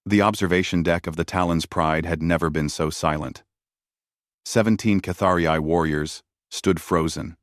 The observation deck of the Talon's Pride had never been so silent. 17 Catharii warriors stood frozen,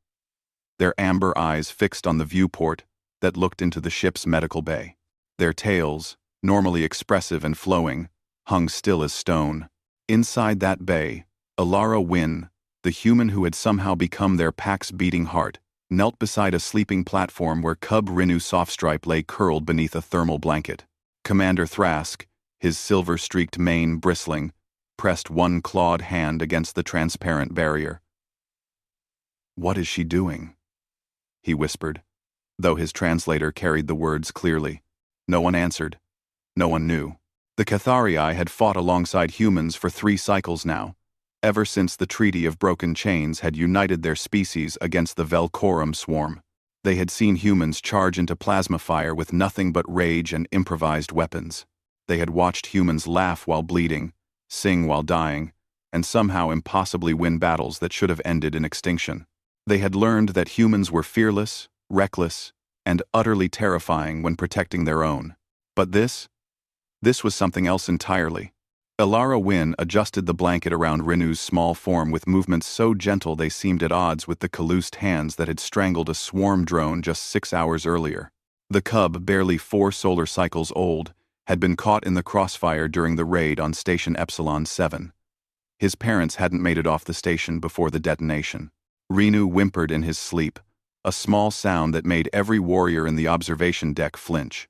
their amber eyes fixed on the viewport that looked into the ship's medical bay. Their tails, normally expressive and flowing, hung still as stone. Inside that bay, Alara Wynn, the human who had somehow become their pack's beating heart, knelt beside a sleeping platform where Cub Rinu Softstripe lay curled beneath a thermal blanket. Commander Thrask, his silver-streaked mane bristling, pressed one clawed hand against the transparent barrier. "What is she doing?" he whispered, though his translator carried the words clearly. No one answered. No one knew. The Catharii had fought alongside humans for 3 cycles now, ever since the Treaty of Broken Chains had united their species against the Velcorum swarm. They had seen humans charge into plasma fire with nothing but rage and improvised weapons. They had watched humans laugh while bleeding, sing while dying, and somehow impossibly win battles that should have ended in extinction. They had learned that humans were fearless, reckless, and utterly terrifying when protecting their own. But this was something else entirely. Alara Wynn adjusted the blanket around Rinu's small form with movements so gentle they seemed at odds with the calloused hands that had strangled a swarm drone just 6 hours earlier. The cub, barely 4 solar cycles old, had been caught in the crossfire during the raid on Station Epsilon 7. His parents hadn't made it off the station before the detonation. Rinu whimpered in his sleep, a small sound that made every warrior in the observation deck flinch.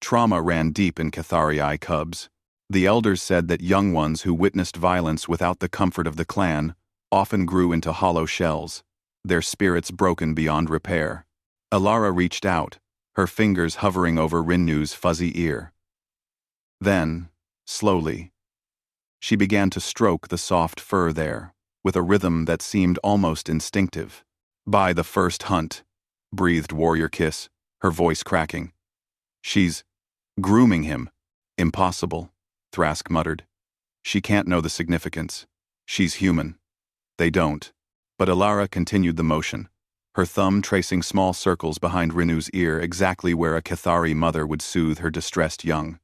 Trauma ran deep in Catharii cubs. The elders said that young ones who witnessed violence without the comfort of the clan often grew into hollow shells, their spirits broken beyond repair. Alara reached out, her fingers hovering over Rinu's fuzzy ear. Then, slowly, she began to stroke the soft fur there, with a rhythm that seemed almost instinctive. "By the first hunt," breathed Warrior Kiss, her voice cracking. "She's grooming him." "Impossible," Thrask muttered. "She can't know the significance. She's human." "They don't." But Alara continued the motion, her thumb tracing small circles behind Rinu's ear exactly where a Cathari mother would soothe her distressed young.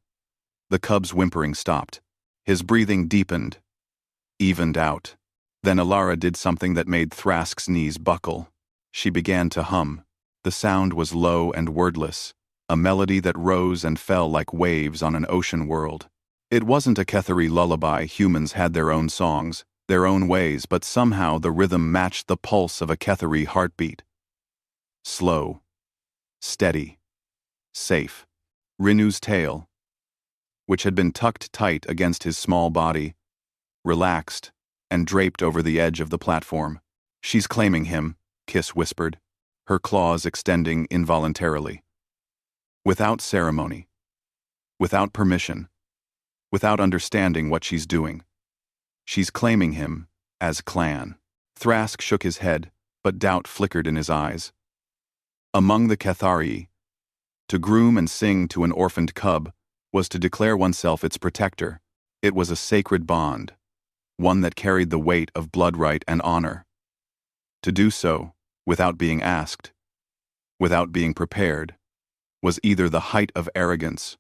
The cub's whimpering stopped. His breathing deepened, evened out. Then Alara did something that made Thrask's knees buckle. She began to hum. The sound was low and wordless, a melody that rose and fell like waves on an ocean world. It wasn't a Cathari lullaby. Humans had their own songs, their own ways, but somehow the rhythm matched the pulse of a Cathari heartbeat. Slow, steady, safe. Rinu's tail, which had been tucked tight against his small body, relaxed and draped over the edge of the platform. "She's claiming him," Kiss whispered, her claws extending involuntarily. Without ceremony, without permission, without understanding what she's doing. She's claiming him as clan. Thrask shook his head, but doubt flickered in his eyes. Among the Catharii, to groom and sing to an orphaned cub was to declare oneself its protector. It was a sacred bond, one that carried the weight of blood right and honor. To do so, without being asked, without being prepared, was either the height of arrogance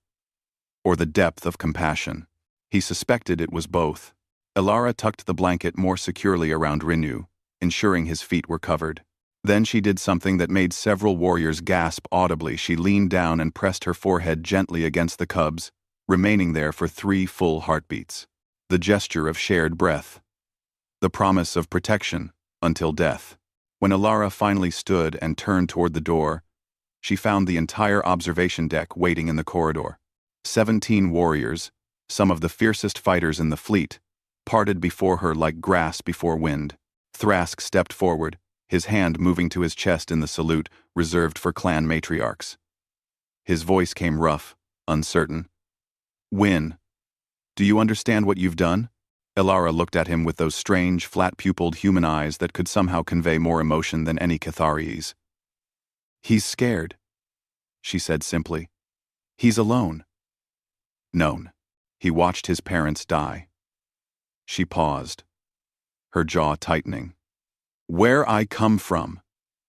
or the depth of compassion. He suspected it was both. Alara tucked the blanket more securely around Rinu, ensuring his feet were covered. Then she did something that made several warriors gasp audibly. She leaned down and pressed her forehead gently against the cub's, remaining there for 3 full heartbeats. The gesture of shared breath. The promise of protection until death. When Alara finally stood and turned toward the door, she found the entire observation deck waiting in the corridor. 17 warriors, some of the fiercest fighters in the fleet, parted before her like grass before wind. Thrask stepped forward, his hand moving to his chest in the salute reserved for clan matriarchs. His voice came rough, uncertain. "Wynn, do you understand what you've done?" Alara looked at him with those strange, flat-pupiled human eyes that could somehow convey more emotion than any Cathari's. "He's scared," she said simply. "He's alone." "Known. He watched his parents die." She paused, her jaw tightening. "Where I come from,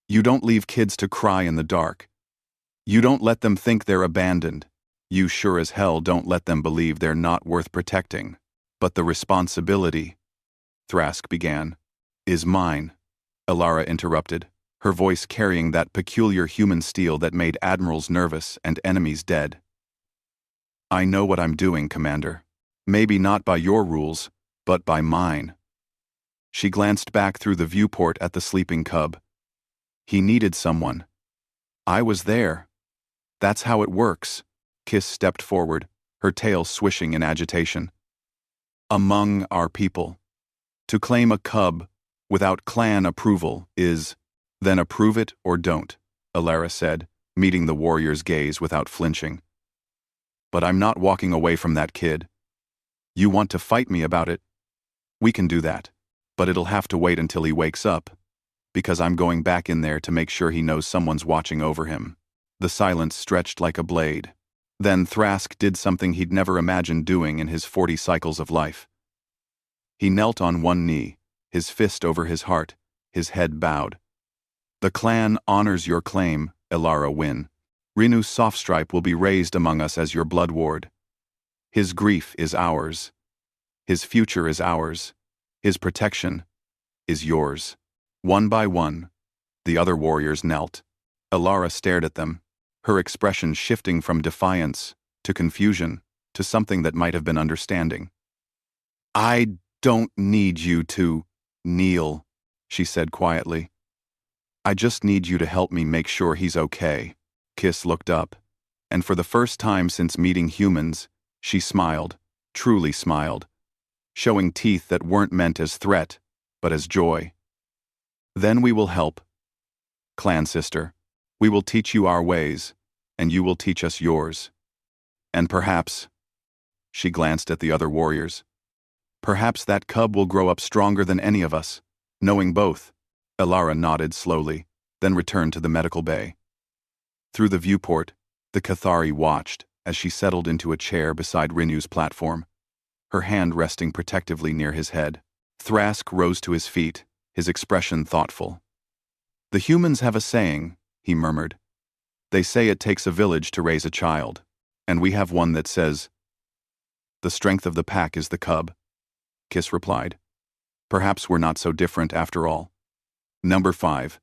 you don't leave kids to cry in the dark. You don't let them think they're abandoned. You sure as hell don't let them believe they're not worth protecting. But the responsibility, Thrask began. Is mine, Alara interrupted, her voice carrying that peculiar human steel that made admirals nervous and enemies dead. I know what I'm doing, Commander. Maybe not by your rules, but by mine. She glanced back through the viewport at the sleeping cub. He needed someone. I was there. That's how it works. Kiss stepped forward, her tail swishing in agitation. Among our people. To claim a cub without clan approval is, then approve it or don't, Alara said, meeting the warrior's gaze without flinching. But I'm not walking away from that kid. You want to fight me about it? We can do that, but it'll have to wait until he wakes up, because I'm going back in there to make sure he knows someone's watching over him. The silence stretched like a blade. Then Thrask did something he'd never imagined doing in his 40 cycles of life. He knelt on one knee, his fist over his heart, his head bowed. The clan honors your claim, Alara Wynn. Rinu Softstripe will be raised among us as your blood ward. His grief is ours. His future is ours. His protection is yours. One by one, the other warriors knelt. Alara stared at them, her expression shifting from defiance to confusion to something that might have been understanding. I don't need you to kneel, she said quietly. I just need you to help me make sure he's okay. Kiss looked up, and for the first time since meeting humans, she smiled, truly smiled, showing teeth that weren't meant as threat, but as joy. Then we will help. Clan sister, we will teach you our ways, and you will teach us yours. And perhaps, she glanced at the other warriors, perhaps that cub will grow up stronger than any of us, knowing both. Alara nodded slowly, then returned to the medical bay. Through the viewport, the Cathari watched as she settled into a chair beside Rinu's platform, her hand resting protectively near his head. Thrask rose to his feet, his expression thoughtful. The humans have a saying, he murmured. They say it takes a village to raise a child, and we have one that says, the strength of the pack is the cub. Kiss replied. Perhaps we're not so different after all. Number 5.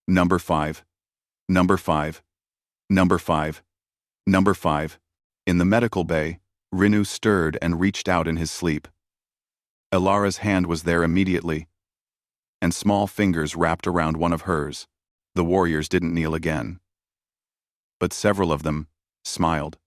Number 5. Number 5. Number 5. Number 5. In the medical bay, Rinu stirred and reached out in his sleep. Alara's hand was there immediately, and small fingers wrapped around one of hers. The warriors didn't kneel again. But several of them smiled.